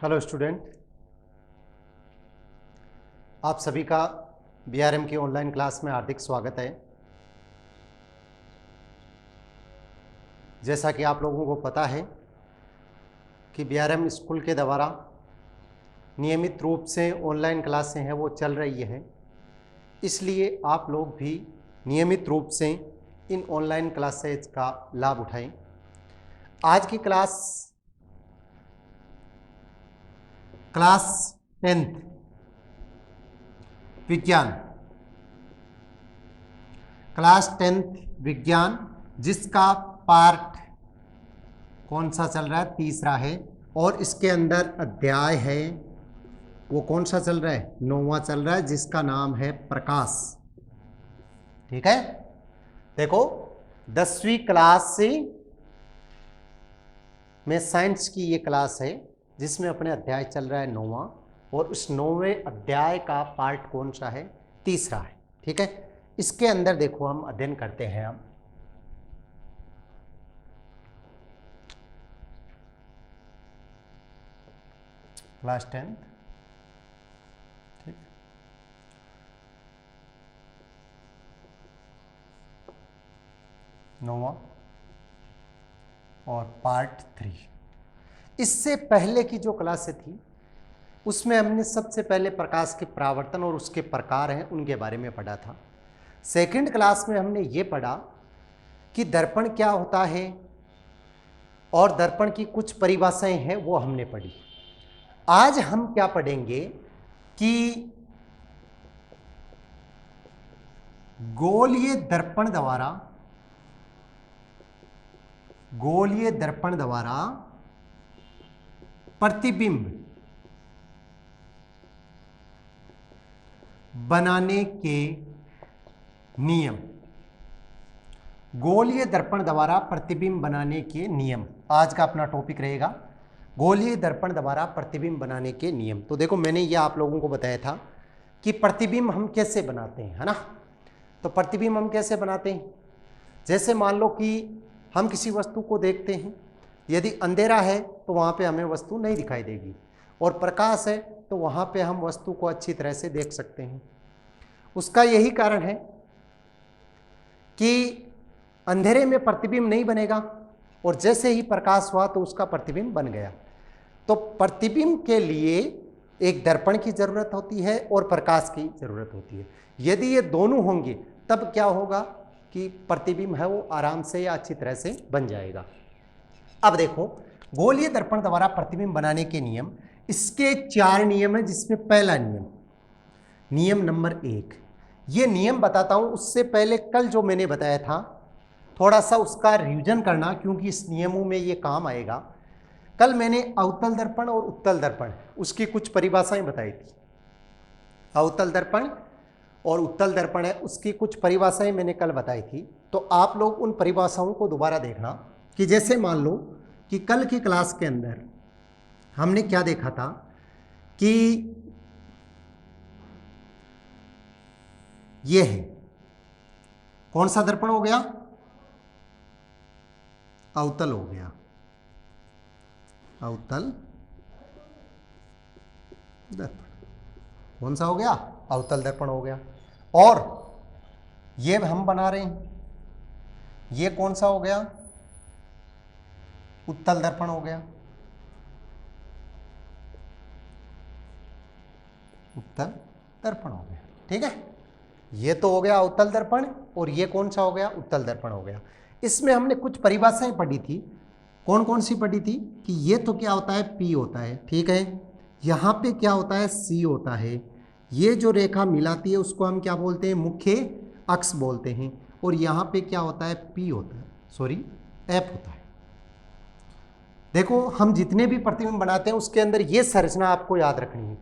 Hello student, आप सभी का बीआरएम की ऑनलाइन क्लास में हार्दिक स्वागत है। जैसा कि आप लोगों को पता है कि बीआरएम स्कूल के द्वारा नियमित रूप से ऑनलाइन क्लासें हैं वो चल रही है, इसलिए आप लोग भी नियमित रूप से इन ऑनलाइन क्लासेज का लाभ उठाएं। आज की क्लास 10th विज्ञान, क्लास 10th विज्ञान जिसका पार्ट कौन सा चल रहा है, तीसरा है, और इसके अंदर अध्याय है वो कौन सा चल रहा है, 9वां चल रहा है, जिसका नाम है प्रकाश। ठीक है, देखो 10वीं क्लास से में साइंस की ये क्लास है जिसमें अपने अध्याय चल रहा है 9वां, और उस 9वें अध्याय का पार्ट कौन सा है, तीसरा है। ठीक है, इसके अंदर देखो हम अध्ययन करते हैं। हम क्लास 10th, ठीक, नौवां और पार्ट 3। इससे पहले की जो क्लासें थी उसमें हमने सबसे पहले प्रकाश के परावर्तन और उसके प्रकार हैं उनके बारे में पढ़ा था। सेकंड क्लास में हमने ये पढ़ा कि दर्पण क्या होता है और दर्पण की कुछ परिभाषाएं हैं वो हमने पढ़ी। आज हम क्या पढ़ेंगे कि गोलीय दर्पण द्वारा प्रतिबिंब बनाने के नियम। गोलीय दर्पण द्वारा प्रतिबिंब बनाने के नियम आज का अपना टॉपिक रहेगा, गोलीय दर्पण द्वारा प्रतिबिंब बनाने के नियम। तो देखो मैंने ये आप लोगों को बताया था कि प्रतिबिंब हम कैसे बनाते हैं, है ना। तो प्रतिबिंब हम कैसे बनाते हैं, जैसे मान लो कि हम किसी वस्तु को देखते हैं, यदि अंधेरा है तो वहाँ पे हमें वस्तु नहीं दिखाई देगी, और प्रकाश है तो वहाँ पे हम वस्तु को अच्छी तरह से देख सकते हैं। उसका यही कारण है कि अंधेरे में प्रतिबिंब नहीं बनेगा, और जैसे ही प्रकाश हुआ तो उसका प्रतिबिंब बन गया। तो प्रतिबिंब के लिए एक दर्पण की जरूरत होती है और प्रकाश की जरूरत होती है। यदि ये दोनों होंगे तब क्या होगा कि प्रतिबिंब है वो आराम से या अच्छी तरह से बन जाएगा। अब देखो गोलीय दर्पण द्वारा प्रतिबिंब बनाने के नियम, इसके 4 नियम है, जिसमें पहला नियम नंबर 1, ये नियम बताता हूं उससे पहले कल जो मैंने बताया था थोड़ा सा उसका रिवीजन करना, क्योंकि इस नियमों में ये काम आएगा। कल मैंने अवतल दर्पण और उत्तल दर्पण उसकी कुछ परिभाषाएं बताई थी। अवतल दर्पण और उत्तल दर्पण है उसकी कुछ परिभाषाएं मैंने कल बताई थी। तो आप लोग उन परिभाषाओं को दोबारा देखना कि जैसे मान लो कि कल की क्लास के अंदर हमने क्या देखा था कि ये है कौन सा दर्पण हो गया, अवतल हो गया, अवतल दर्पण कौन सा हो गया, अवतल दर्पण हो गया। और ये हम बना रहे हैं, ये कौन सा हो गया, उत्तल दर्पण हो गया, उत्तल दर्पण हो गया। ठीक है, ये तो हो गया अवतल दर्पण, और ये कौन सा हो गया, उत्तल दर्पण हो गया। इसमें हमने कुछ परिभाषाएं पढ़ी थी। कौन कौन सी पढ़ी थी कि ये तो क्या होता है, P होता है, ठीक है, यहाँ पे क्या होता है, C होता है, ये जो रेखा मिलाती है उसको हम क्या बोलते हैं, मुख्य अक्ष बोलते हैं, और यहाँ पे क्या होता है, P होता है, सॉरी F होता है। देखो हम जितने भी प्रतिबिंब बनाते हैं उसके अंदर ये संरचना आपको याद रखनी है।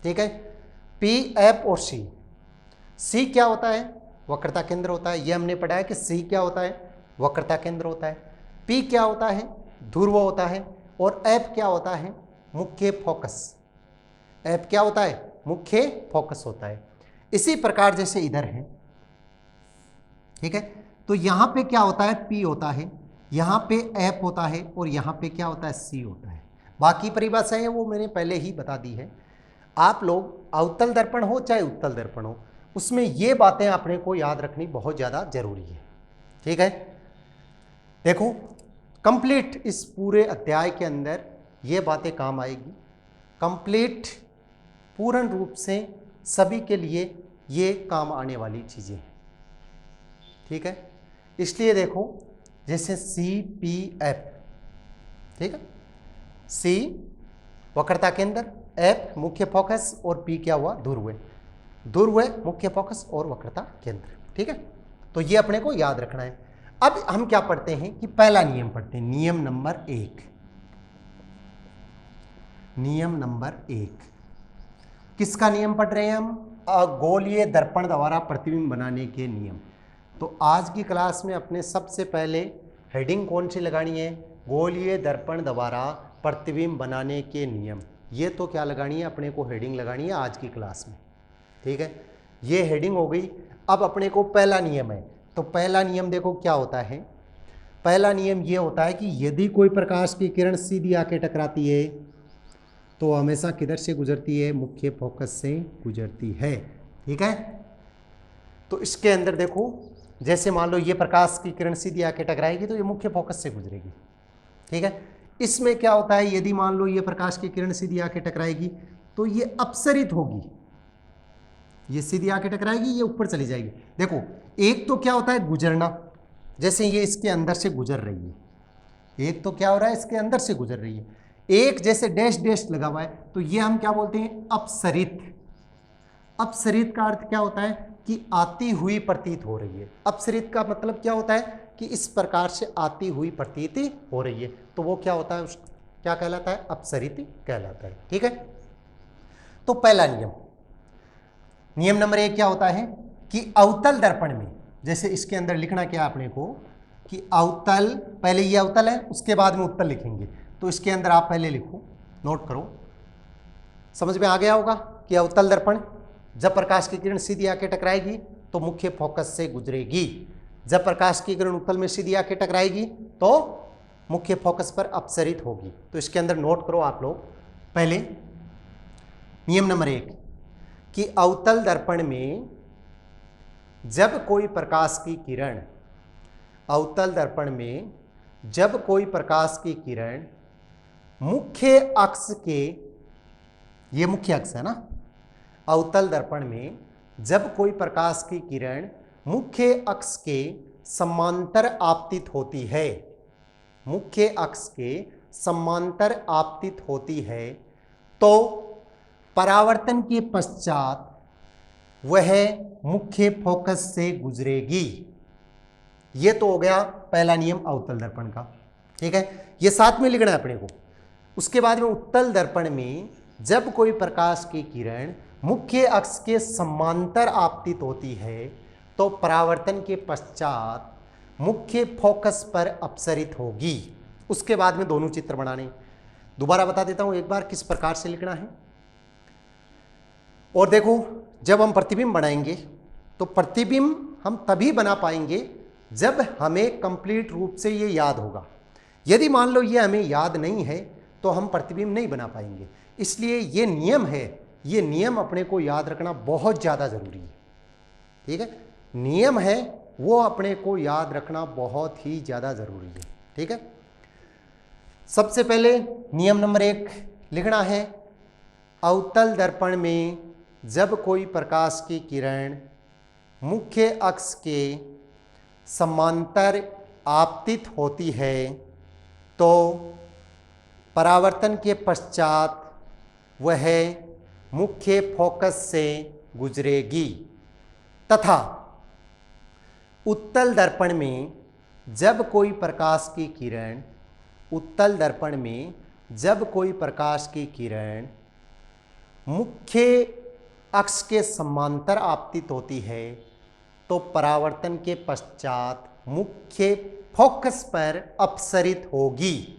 ठीक है, P, F और C। C क्या होता है, वक्रता केंद्र होता है, ये हमने पढ़ा है कि C क्या होता है, वक्रता केंद्र होता है। P क्या होता है, ध्रुव होता है, और F क्या होता है, मुख्य फोकस। F क्या होता है, मुख्य फोकस होता है। इसी प्रकार जैसे इधर है, ठीक है, तो यहां पे क्या होता है, P होता है, यहां पे F होता है, और यहां पे क्या होता है, C होता है। बाकी परिभाषा है वो मैंने पहले ही बता दी है। आप लोग अवतल दर्पण हो चाहे उत्तल दर्पण हो, उसमें ये बातें अपने को याद रखनी बहुत ज़्यादा जरूरी है। ठीक है, देखो कंप्लीट इस पूरे अध्याय के अंदर ये बातें काम आएगी, कंप्लीट पूर्ण रूप से सभी के लिए ये काम आने वाली चीज़ें हैं। ठीक है, इसलिए देखो जैसे CPF, ठीक है, C वक्रता केंद्र, F मुख्य फोकस और P क्या हुआ, ध्रुव, ध्रुव मुख्य फोकस और वक्रता केंद्र। ठीक है, तो ये अपने को याद रखना है। अब हम क्या पढ़ते हैं कि पहला नियम पढ़ते हैं, नियम नंबर 1। नियम नंबर 1 किसका नियम पढ़ रहे हैं हम, गोलीय दर्पण द्वारा प्रतिबिंब बनाने के नियम। तो आज की क्लास में अपने सबसे पहले हेडिंग कौन सी लगानी है, गोलीय दर्पण द्वारा प्रतिबिंब बनाने के नियम। ये तो क्या लगानी है, अपने को हेडिंग लगानी है आज की क्लास में। ठीक है, ये हेडिंग हो गई। अब अपने को पहला नियम है, तो पहला नियम देखो क्या होता है। पहला नियम ये होता है कि यदि कोई प्रकाश की किरण सीधी आके टकराती है तो हमेशा किधर से गुजरती है, मुख्य फोकस से गुजरती है। ठीक है, तो इसके अंदर देखो जैसे मान लो ये प्रकाश की किरण सीधी आके टकराएगी तो ये मुख्य फोकस से गुजरेगी। ठीक है, इसमें क्या होता है, यदि मान लो ये प्रकाश की किरण सीधी आके टकराएगी तो ये अपसरित होगी, ये सीधी आके टकराएगी, ये ऊपर चली जाएगी। देखो एक तो क्या होता है गुजरना, जैसे ये इसके अंदर से गुजर रही है, एक तो क्या हो रहा है इसके अंदर से गुजर रही है, एक जैसे डैश डैश लगा हुआ है तो ये हम क्या बोलते हैं, अपसरित। अपसरित का अर्थ क्या होता है कि आती हुई प्रतीत हो रही है। अपसरित का मतलब क्या होता है कि इस प्रकार से आती हुई प्रतीति हो रही है, तो वो क्या होता है, क्या कहलाता है, अपसरित कहलाता है। ठीक है, तो पहला नियम, नियम नंबर 1 क्या होता है कि अवतल दर्पण में, जैसे इसके अंदर लिखना क्या अपने को कि अवतल, पहले ये अवतल है उसके बाद में उत्तल लिखेंगे, तो इसके अंदर आप पहले लिखो, नोट करो, समझ में आ गया होगा कि अवतल दर्पण जब प्रकाश की किरण सीधी आके टकराएगी तो मुख्य फोकस से गुजरेगी, जब प्रकाश की किरण उत्तल में सीधी आके टकराएगी तो मुख्य फोकस पर अपसरित होगी। तो इसके अंदर नोट करो आप लोग, पहले नियम नंबर 1 कि अवतल दर्पण में जब कोई प्रकाश की किरण, अवतल दर्पण में जब कोई प्रकाश की किरण मुख्य अक्ष के, ये मुख्य अक्ष है ना, अवतल दर्पण में जब कोई प्रकाश की किरण मुख्य अक्ष के समांतर आपतित होती है, मुख्य अक्ष के समांतर आपतित होती है तो परावर्तन के पश्चात वह मुख्य फोकस से गुजरेगी। ये तो हो गया पहला नियम अवतल दर्पण का। ठीक है, ये साथ में लिखना है अपने को। उसके बाद में उत्तल दर्पण में जब कोई प्रकाश की किरण मुख्य अक्ष के समांतर आपतित होती है तो परावर्तन के पश्चात मुख्य फोकस पर अपसरित होगी। उसके बाद में दोनों चित्र बनाने, दोबारा बता देता हूं एक बार किस प्रकार से लिखना है। और देखो जब हम प्रतिबिंब बनाएंगे तो प्रतिबिंब हम तभी बना पाएंगे जब हमें कंप्लीट रूप से ये याद होगा। यदि मान लो ये हमें याद नहीं है तो हम प्रतिबिंब नहीं बना पाएंगे। इसलिए ये नियम है, ये नियम अपने को याद रखना बहुत ज़्यादा ज़रूरी है। ठीक है, नियम है वो अपने को याद रखना बहुत ही ज़्यादा ज़रूरी है। ठीक है, सबसे पहले नियम नंबर 1 लिखना है, अवतल दर्पण में जब कोई प्रकाश की किरण मुख्य अक्ष के समांतर आपतित होती है तो परावर्तन के पश्चात वह मुख्य फोकस से गुजरेगी, तथा उत्तल दर्पण में जब कोई प्रकाश की किरण, उत्तल दर्पण में जब कोई प्रकाश की किरण मुख्य अक्ष के समांतर आपतित होती है तो परावर्तन के पश्चात मुख्य फोकस पर अपसरित होगी।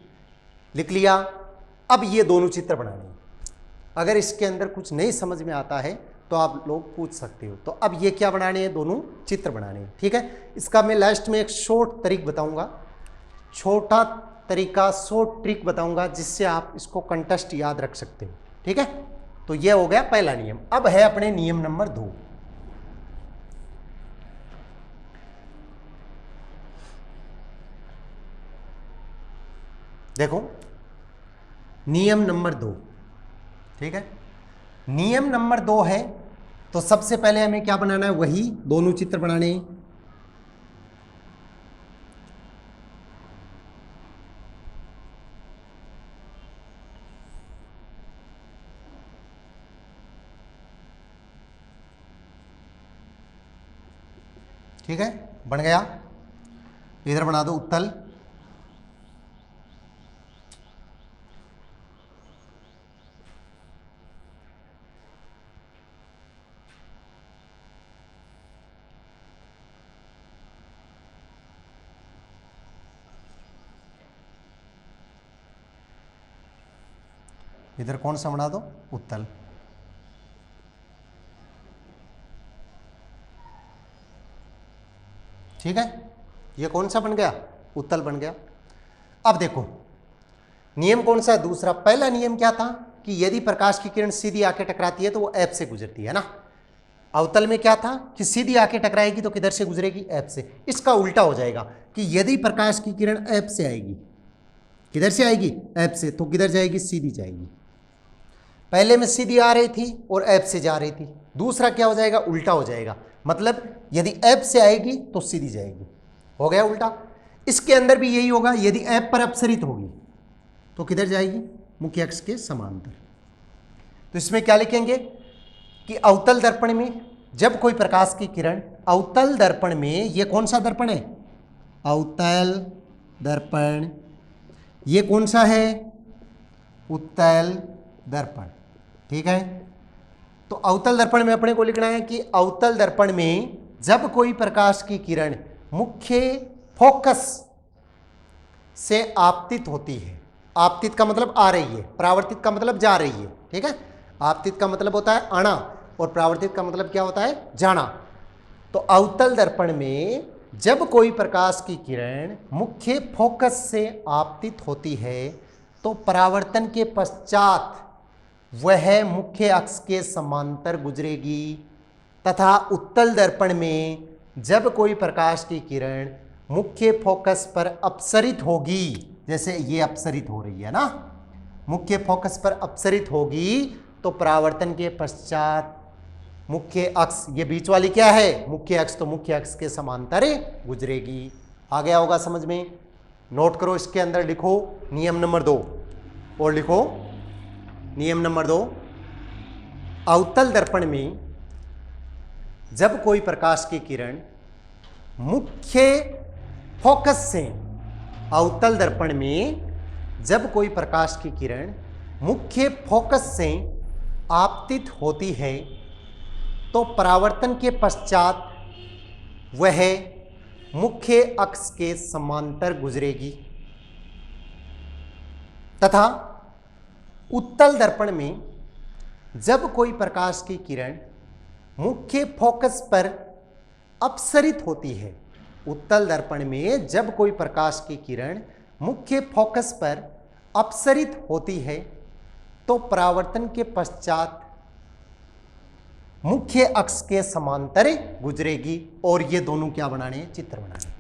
लिख लिया। अब ये दोनों चित्र बनाने, अगर इसके अंदर कुछ नहीं समझ में आता है तो आप लोग पूछ सकते हो। तो अब ये क्या बनाने हैं, दोनों चित्र बनाने हैं। ठीक है, इसका मैं लास्ट में एक शॉर्ट तरीक बताऊंगा, छोटा तरीका, शॉर्ट ट्रिक बताऊंगा जिससे आप इसको कंटेस्ट याद रख सकते हो। ठीक है, तो ये हो गया पहला नियम। अब है अपने नियम नंबर 2। देखो नियम नंबर 2, ठीक है, नियम नंबर 2 है तो सबसे पहले हमें क्या बनाना है, वही दोनों चित्र बनाने हैं। ठीक है, बन गया। इधर बना दो उत्तल, इधर कौन सा बना दो, उत्तल। ठीक है, ये कौन सा बन गया, उत्तल बन गया। अब देखो नियम कौन सा है, दूसरा। पहला नियम क्या था कि यदि प्रकाश की किरण सीधी आके टकराती है तो वो ऐप से गुजरती है ना। अवतल में क्या था कि सीधी आके टकराएगी तो किधर से गुजरेगी, ऐप से। इसका उल्टा हो जाएगा कि यदि प्रकाश की किरण ऐप से आएगी, किधर से आएगी, ऐप से, तो किधर जाएगी, सीधी जाएगी। पहले में सीधी आ रही थी और ऐप से जा रही थी, दूसरा क्या हो जाएगा, उल्टा हो जाएगा। मतलब यदि ऐप से आएगी तो सीधी जाएगी, हो गया उल्टा। इसके अंदर भी यही होगा, यदि ऐप पर अपसरित होगी तो किधर जाएगी, मुख्य अक्ष के समांतर। तो इसमें क्या लिखेंगे कि अवतल दर्पण में जब कोई प्रकाश की किरण, अवतल दर्पण में, ये कौन सा दर्पण है, अवतल दर्पण, ये कौन सा है, उत्तल दर्पण। ठीक है, तो अवतल दर्पण में अपने को लिखना है कि अवतल दर्पण में जब कोई प्रकाश की किरण मुख्य फोकस से आपतित होती है, आपतित का मतलब आ रही है, परावर्तित का मतलब जा रही है। ठीक है, आपतित का मतलब होता है आना और परावर्तित का मतलब क्या होता है, जाना। तो अवतल दर्पण में जब कोई प्रकाश की किरण मुख्य फोकस से आपतित होती है तो परावर्तन के पश्चात वह मुख्य अक्ष के समांतर गुजरेगी, तथा उत्तल दर्पण में जब कोई प्रकाश की किरण मुख्य फोकस पर अपसरित होगी, जैसे ये अपसरित हो रही है ना, मुख्य फोकस पर अपसरित होगी तो परावर्तन के पश्चात मुख्य अक्ष, ये बीच वाली क्या है, मुख्य अक्ष, तो मुख्य अक्ष के समांतर गुजरेगी। आ गया होगा समझ में। नोट करो, इसके अंदर लिखो नियम नंबर 2 और लिखो नियम नंबर 2, अवतल दर्पण में जब कोई प्रकाश की किरण मुख्य फोकस से, अवतल दर्पण में जब कोई प्रकाश की किरण मुख्य फोकस से आपतित होती है तो परावर्तन के पश्चात वह मुख्य अक्ष के समांतर गुजरेगी, तथा उत्तल दर्पण में जब कोई प्रकाश की किरण मुख्य फोकस पर अपसरित होती है, उत्तल दर्पण में जब कोई प्रकाश की किरण मुख्य फोकस पर अपसरित होती है तो परावर्तन के पश्चात मुख्य अक्ष के समांतर गुजरेगी। और ये दोनों क्या बनाने हैं, चित्र बनाने।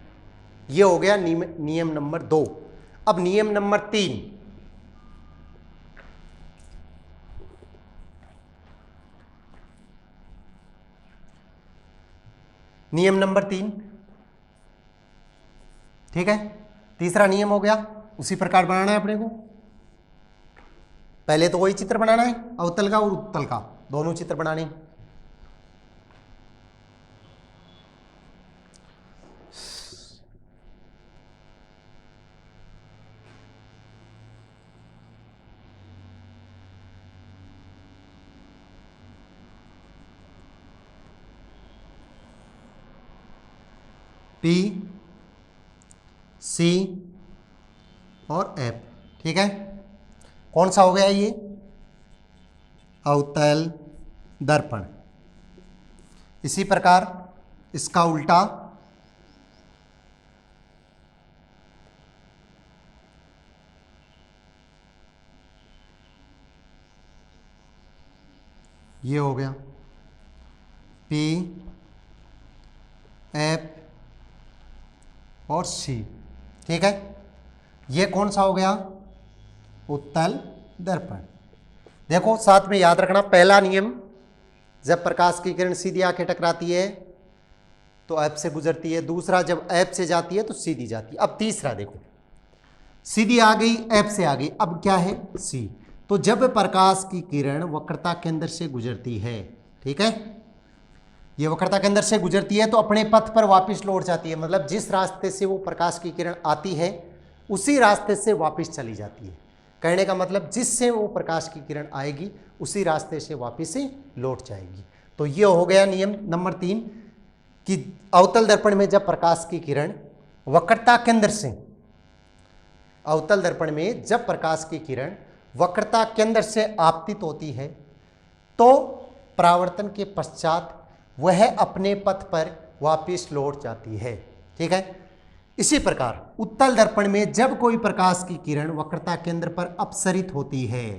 ये हो गया नियम नंबर 2। अब नियम नंबर 3, नियम नंबर 3, ठीक है, तीसरा नियम हो गया। उसी प्रकार बनाना है अपने को, पहले तो वही चित्र बनाना है, अवतल का और उत्तल का, दोनों चित्र बनाने। पी, सी और एफ। ठीक है, कौन सा हो गया ये, अवतल दर्पण। इसी प्रकार इसका उल्टा, ये हो गया पी एफ और सी, ठीक है। ये कौन सा हो गया, उत्तल दर्पण। देखो साथ में याद रखना, पहला नियम, जब प्रकाश की किरण सीधी आके टकराती है तो ऐप से गुजरती है, दूसरा जब ऐप से जाती है तो सीधी जाती है। अब तीसरा देखो, सीधी आ गई, ऐप से आ गई, अब क्या है, सी। तो जब प्रकाश की किरण वक्रता केंद्र से गुजरती है, ठीक है, ये वक्रता केंद्र से गुजरती है तो अपने पथ पर वापस लौट जाती है, मतलब जिस रास्ते से वो प्रकाश की किरण आती है उसी रास्ते से वापस चली जाती है। कहने का मतलब जिससे वो प्रकाश की किरण आएगी उसी रास्ते से वापस से लौट जाएगी। तो ये हो गया नियम नंबर 3 कि अवतल दर्पण में जब प्रकाश की किरण वक्रता केंद्र से, अवतल दर्पण में जब प्रकाश की किरण वक्रता केंद्र से आपतित होती है तो परावर्तन के पश्चात वह अपने पथ पर वापस लौट जाती है, ठीक है। इसी प्रकार उत्तल दर्पण में जब कोई प्रकाश की किरण वक्रता केंद्र पर अपसरित होती है,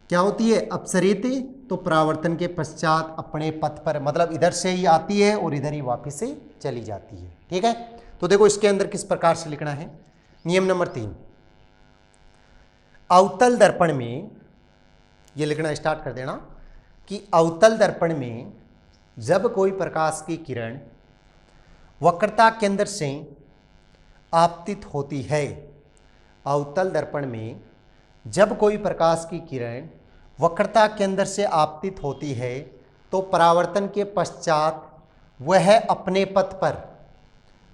क्या होती है, अपसरित, तो परावर्तन के पश्चात अपने पथ पर, मतलब इधर से ही आती है और इधर ही वापस से चली जाती है, ठीक है। तो देखो इसके अंदर किस प्रकार से लिखना है, नियम नंबर 3, अवतल दर्पण में, ये लिखना स्टार्ट कर देना कि अवतल दर्पण में जब कोई प्रकाश की किरण वक्रता केंद्र से आपतित होती है, अवतल दर्पण में जब कोई प्रकाश की किरण वक्रता केंद्र से आपतित होती है तो परावर्तन के पश्चात वह अपने पथ पर,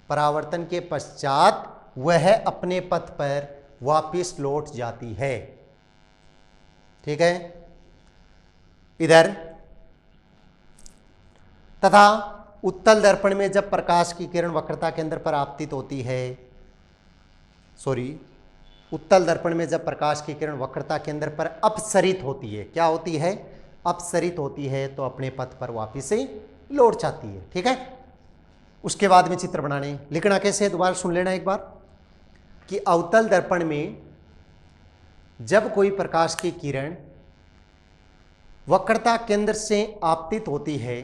परावर्तन के पश्चात वह अपने पथ पर वापस लौट जाती है, ठीक है। इधर तथा उत्तल दर्पण में जब प्रकाश की किरण वक्रता केंद्र पर आपतित होती है, उत्तल दर्पण में जब प्रकाश की किरण वक्रता केंद्र पर अपसरित होती है, क्या होती है, अपसरित होती है, तो अपने पथ पर वापस से लौट जाती है, ठीक है। उसके बाद में चित्र बनाने, लिखना कैसे है दोबारा सुन लेना एक बार कि अवतल दर्पण में जब कोई प्रकाश की किरण वक्रता केंद्र से आपतित होती है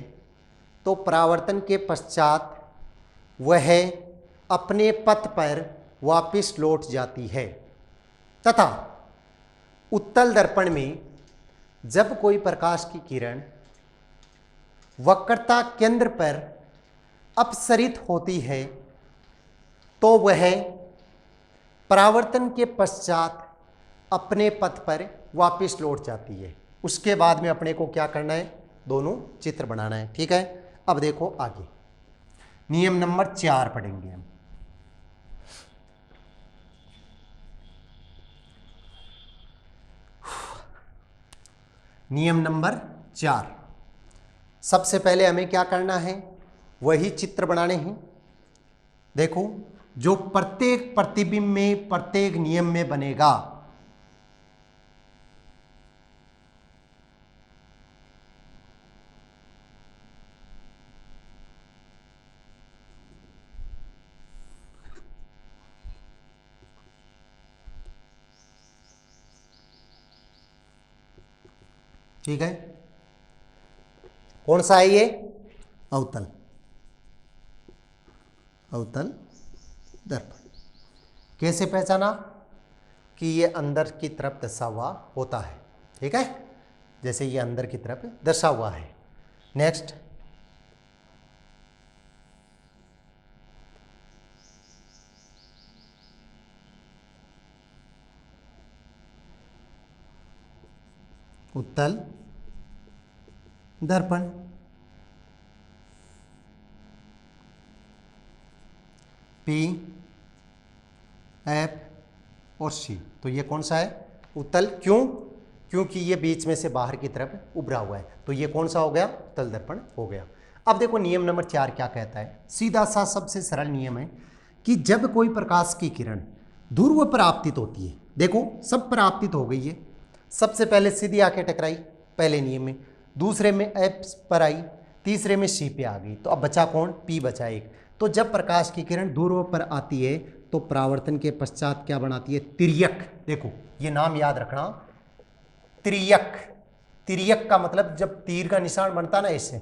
तो परावर्तन के पश्चात वह अपने पथ पर वापस लौट जाती है, तथा उत्तल दर्पण में जब कोई प्रकाश की किरण वक्रता केंद्र पर अपसरित होती है तो वह परावर्तन के पश्चात अपने पथ पर वापस लौट जाती है। उसके बाद में अपने को क्या करना है, दोनों चित्र बनाना है, ठीक है। अब देखो आगे नियम नंबर 4 पढ़ेंगे हम। नियम नंबर 4, सबसे पहले हमें क्या करना है, वही चित्र बनाने हैं। देखो जो प्रत्येक प्रतिबिंब में प्रत्येक नियम में बनेगा, ठीक है। कौन सा है ये, अवतल, अवतल दर्पण। कैसे पहचाना कि ये अंदर की तरफ दर्शा हुआ होता है, ठीक है, जैसे ये अंदर की तरफ दर्शा हुआ है। नेक्स्ट, उत्तल दर्पण, पी एफ और सी, तो ये कौन सा है, उत्तल। क्यों, क्योंकि ये बीच में से बाहर की तरफ उभरा हुआ है, तो ये कौन सा हो गया, उत्तल दर्पण हो गया। अब देखो नियम नंबर 4 क्या कहता है, सीधा सा सबसे सरल नियम है कि जब कोई प्रकाश की किरण ध्रुव पर आपतित होती है, देखो सब पर आपतित हो गई है, सबसे पहले सीधी आके टकराई पहले नियम में, दूसरे में एफ पर आई, तीसरे में सी पे आ गई, तो अब बचा कौन, पी बचा एक। तो जब प्रकाश की किरण ध्रुव पर आती है तो परावर्तन के पश्चात क्या बनाती है, तिर्यक। देखो ये नाम याद रखना, तिर्यक, तिर्यक का मतलब जब तीर का निशान बनता ना इससे,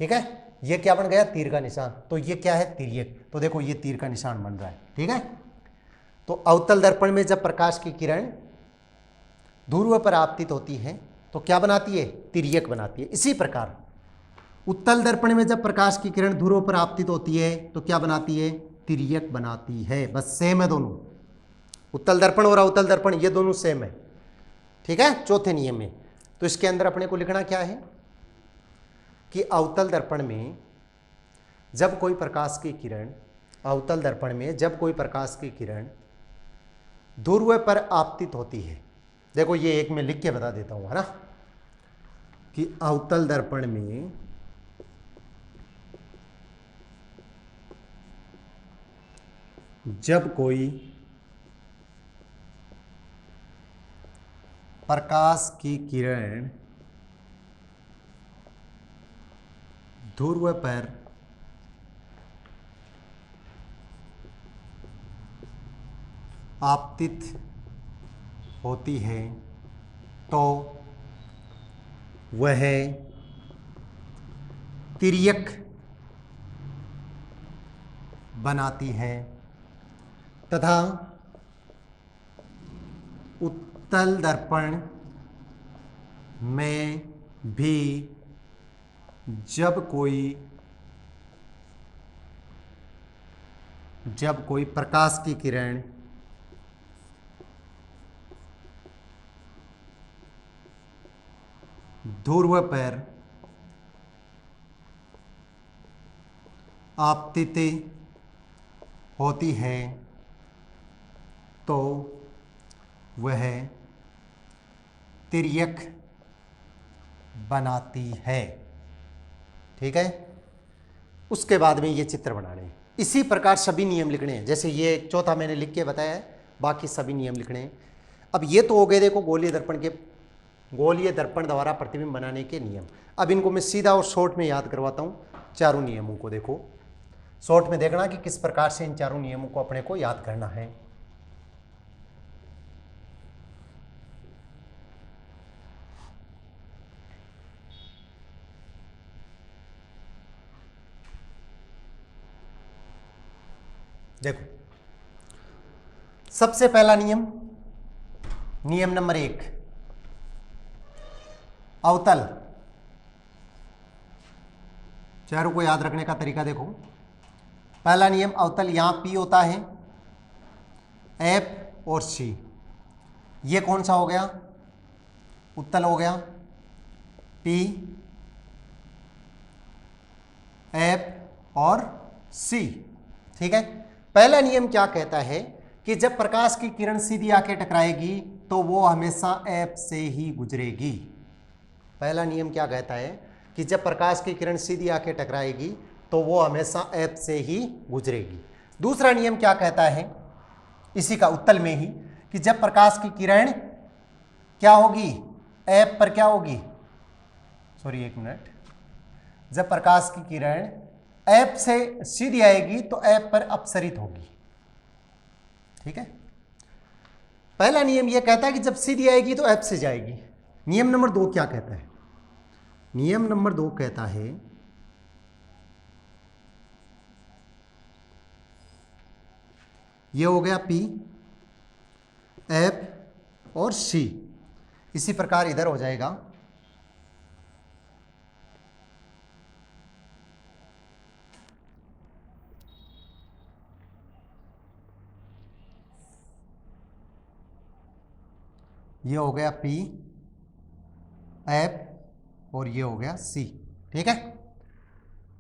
ठीक है, ये क्या बन गया, तीर का निशान, तो ये क्या है, तिर्यक। तो देखो ये तीर का निशान बन रहा है, ठीक है। तो अवतल दर्पण में जब प्रकाश की किरण ध्रुव पर आपतित होती है तो क्या बनाती है, तिर्यक बनाती है। इसी प्रकार उत्तल दर्पण में जब प्रकाश की किरण ध्रुव पर आपतित होती है तो क्या बनाती है, तिर्यक बनाती है। बस सेम है दोनों, उत्तल दर्पण और अवतल दर्पण ये दोनों सेम है, ठीक है, चौथे नियम में। तो इसके अंदर अपने को लिखना क्या है कि अवतल दर्पण में जब कोई प्रकाश की किरण, अवतल दर्पण में जब कोई प्रकाश की किरण ध्रुव पर आपतित होती है, देखो ये एक में लिख के बता देता हूं, है ना, कि अवतल दर्पण में जब कोई प्रकाश की किरण ध्रुव पर आपतित होती है तो वह तिर्यक बनाती है तथा उत्तल दर्पण में भी जब कोई प्रकाश की किरण ध्रुव पर आपतित होती है तो वह तिर्यक बनाती है, ठीक है। उसके बाद में ये चित्र बनाने हैं, इसी प्रकार सभी नियम लिखने हैं। जैसे ये चौथा मैंने लिख के बताया है, बाकी सभी नियम लिखने हैं। अब ये तो हो गए देखो गोलीय दर्पण द्वारा प्रतिबिंब बनाने के नियम। अब इनको मैं सीधा और शॉर्ट में याद करवाता हूँ, चारों नियमों को देखो, शॉर्ट में देखना कि किस प्रकार से इन चारों नियमों को अपने को याद करना है। देखो सबसे पहला नियम, नियम नंबर 1, अवतल, चारों को याद रखने का तरीका देखो। पहला नियम अवतल, यहां पी होता है, एफ और सी, ये कौन सा हो गया, उत्तल हो गया, पी एफ और सी, ठीक है। पहला नियम क्या कहता है कि जब प्रकाश की किरण सीधी आके टकराएगी तो वो हमेशा एफ से ही गुजरेगी। पहला नियम क्या कहता है कि जब प्रकाश की किरण सीधी आके टकराएगी तो वो हमेशा एफ से ही गुजरेगी। दूसरा नियम क्या कहता है, इसी का उत्तल में ही, कि जब प्रकाश की किरण क्या होगी, एफ पर क्या होगी, सॉरी एक मिनट, जब प्रकाश की किरण एफ से सीधी आएगी तो एफ पर अपसरित होगी, ठीक है। पहला नियम यह कहता है कि जब सीधी आएगी तो एफ से जाएगी। नियम नंबर 2 क्या कहता है, नियम नंबर 2 कहता है यह हो गया पी एफ और सी, इसी प्रकार इधर हो जाएगा ये हो गया पी एफ और ये हो गया सी, ठीक है।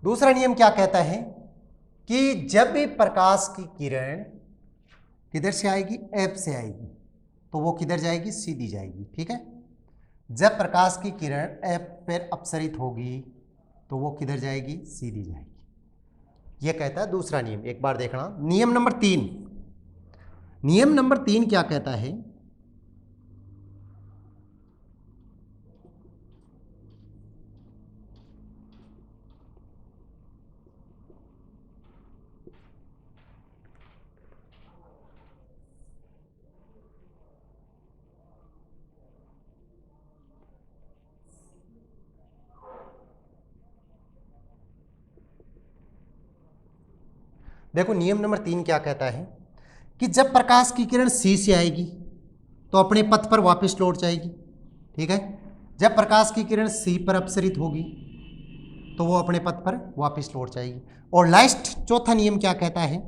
दूसरा नियम क्या कहता है कि जब भी प्रकाश की किरण किधर से आएगी, एफ से आएगी, तो वो किधर जाएगी, सीधी जाएगी, ठीक है। जब प्रकाश की किरण एफ पर अपसरित होगी तो वो किधर जाएगी, सीधी जाएगी। यह कहता है दूसरा नियम। एक बार देखना नियम नंबर 3, नियम नंबर 3 क्या कहता है, देखो नियम नंबर 3 क्या कहता है कि जब प्रकाश की किरण सी से आएगी तो अपने पथ पर वापस लौट जाएगी, ठीक है। जब प्रकाश की किरण सी पर अपसरित होगी तो वो अपने पथ पर वापस लौट जाएगी। और लास्ट चौथा नियम क्या कहता है,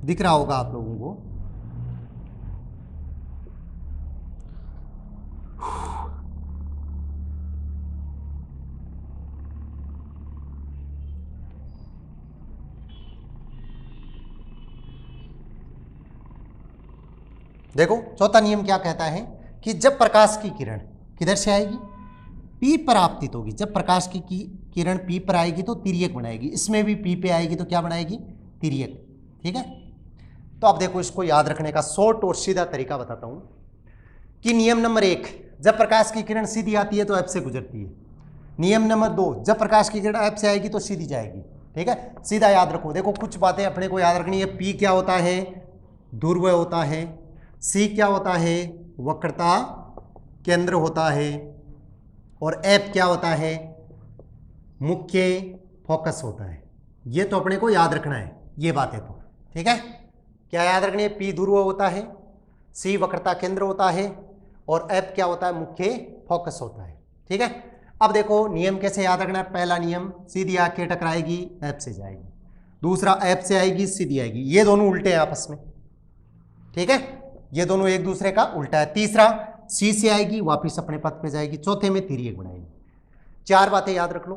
दिख रहा होगा आप लोगों को, देखो चौथा नियम क्या कहता है कि जब प्रकाश की किरण किधर से आएगी, पी पर आपतित होगी। जब प्रकाश की किरण पी पर आएगी तो तिर्यक बनाएगी, इसमें भी पी पे आएगी तो क्या बनाएगी, तिर्यक, ठीक है। तो अब देखो इसको याद रखने का शॉर्ट और सीधा तरीका बताता हूं कि नियम नंबर 1, जब प्रकाश की किरण सीधी आती है तो एफ से गुजरती है। नियम नंबर 2, जब प्रकाश की किरण एफ से आएगी तो सीधी जाएगी, ठीक है। सीधा याद रखो। देखो कुछ बातें अपने को याद रखनी है। पी क्या होता है, ध्रुव होता है। सी क्या होता है, वक्रता केंद्र होता है। और एफ क्या होता है, मुख्य फोकस होता है। ये तो अपने को याद रखना है, ये बातें तो, ठीक है। क्या याद रखनी है, पी ध्रुव होता है, सी वक्रता केंद्र होता है और एफ क्या होता है, मुख्य फोकस होता है, ठीक है। अब देखो नियम कैसे याद रखना है। पहला नियम, सीधी आके टकराएगी एफ से जाएगी। दूसरा, एफ से आएगी सीधी आएगी। ये दोनों उल्टे हैं आपस में, ठीक है, ये दोनों एक दूसरे का उल्टा है। तीसरा, सी से आएगी वापिस अपने पथ पे जाएगी। चौथे में तिर्यक बनाएगी। 4 बातें याद रख लो।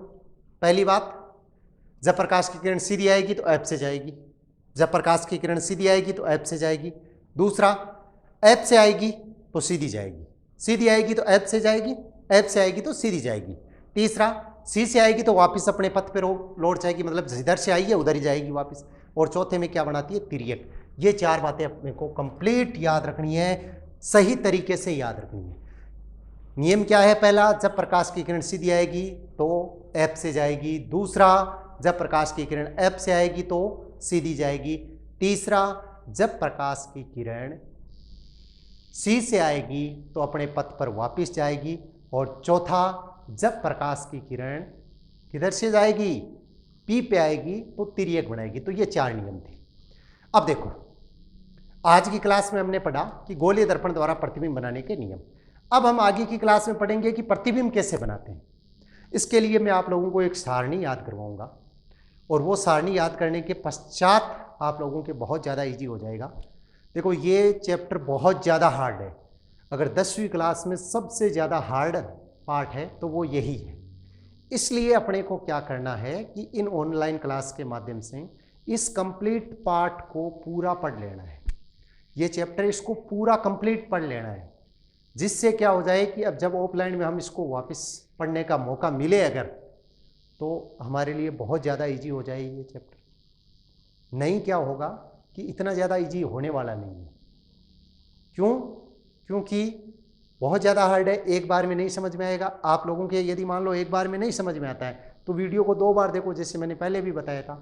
पहली बात, जब प्रकाश की किरण सीधी आएगी तो एफ से जाएगी। जब प्रकाश की किरण सीधी आएगी तो एफ से जाएगी। दूसरा, एफ से आएगी तो सीधी जाएगी। सीधी आएगी तो एफ से जाएगी, एफ से आएगी तो सीधी जाएगी। तीसरा, सी से आएगी तो वापस अपने पथ पे लौट जाएगी, मतलब जिधर से आई है उधर ही जाएगी वापस। और चौथे में क्या बनाती है, तिर्यक। ये 4 बातें अपने को कंप्लीट याद रखनी है, सही तरीके से याद रखनी है। नियम क्या है, पहला, जब प्रकाश की किरण सीधी आएगी तो एफ से जाएगी। दूसरा, जब प्रकाश की किरण एफ से आएगी तो सीधी जाएगी। तीसरा, जब प्रकाश की किरण सी से आएगी तो अपने पथ पर वापस जाएगी। और चौथा, जब प्रकाश की किरण किधर से जाएगी, पी पे आएगी तो तिर्यक बनाएगी। तो ये 4 नियम थे। अब देखो, आज की क्लास में हमने पढ़ा कि गोलीय दर्पण द्वारा प्रतिबिंब बनाने के नियम। अब हम आगे की क्लास में पढ़ेंगे कि प्रतिबिंब कैसे बनाते हैं। इसके लिए मैं आप लोगों को एक सारणी याद करवाऊंगा और वो सारणी याद करने के पश्चात आप लोगों के बहुत ज़्यादा इजी हो जाएगा। देखो ये चैप्टर बहुत ज़्यादा हार्ड है। अगर 10वीं क्लास में सबसे ज़्यादा हार्ड पार्ट है तो वो यही है। इसलिए अपने को क्या करना है कि इन ऑनलाइन क्लास के माध्यम से इस कंप्लीट पार्ट को पूरा पढ़ लेना है। ये चैप्टर इसको पूरा कंप्लीट पढ़ लेना है, जिससे क्या हो जाए कि अब जब ऑफलाइन में हम इसको वापस पढ़ने का मौका मिले अगर, तो हमारे लिए बहुत ज़्यादा इजी हो जाए ये चैप्टर। नहीं क्या होगा कि इतना ज़्यादा इजी होने वाला नहीं है। क्यों? क्योंकि बहुत ज़्यादा हार्ड है, एक बार में नहीं समझ में आएगा। आप लोगों के यदि मान लो एक बार में नहीं समझ में आता है तो वीडियो को 2 बार देखो, जैसे मैंने पहले भी बताया था,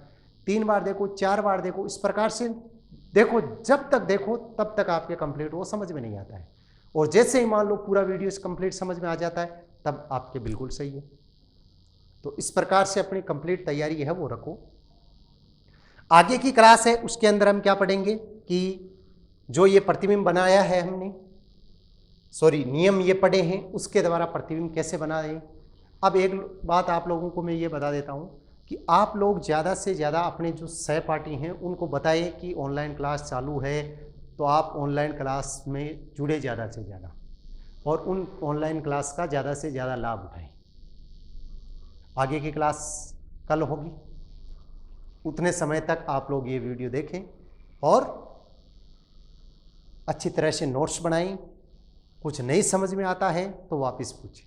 3 बार देखो, 4 बार देखो, इस प्रकार से देखो। जब तक देखो तब तक आपके कंप्लीट वो समझ में नहीं आता है। और जैसे ही मान लो पूरा वीडियो कंप्लीट समझ में आ जाता है तब आपके बिल्कुल सही है। तो इस प्रकार से अपनी कंप्लीट तैयारी है वो रखो। आगे की क्लास है उसके अंदर हम क्या पढ़ेंगे कि जो ये प्रतिबिंब बनाया है हमने, नियम ये पढ़े हैं, उसके द्वारा प्रतिबिंब कैसे बनाएं। अब एक बात आप लोगों को मैं ये बता देता हूँ कि आप लोग ज़्यादा से ज़्यादा अपने जो सहपाठी हैं उनको बताएं कि ऑनलाइन क्लास चालू है, तो आप ऑनलाइन क्लास में जुड़े ज़्यादा से ज़्यादा और उन ऑनलाइन क्लास का ज़्यादा से ज़्यादा लाभ उठाएं। आगे की क्लास कल होगी, उतने समय तक आप लोग ये वीडियो देखें और अच्छी तरह से नोट्स बनाएं। कुछ नहीं समझ में आता है तो वापस पूछें।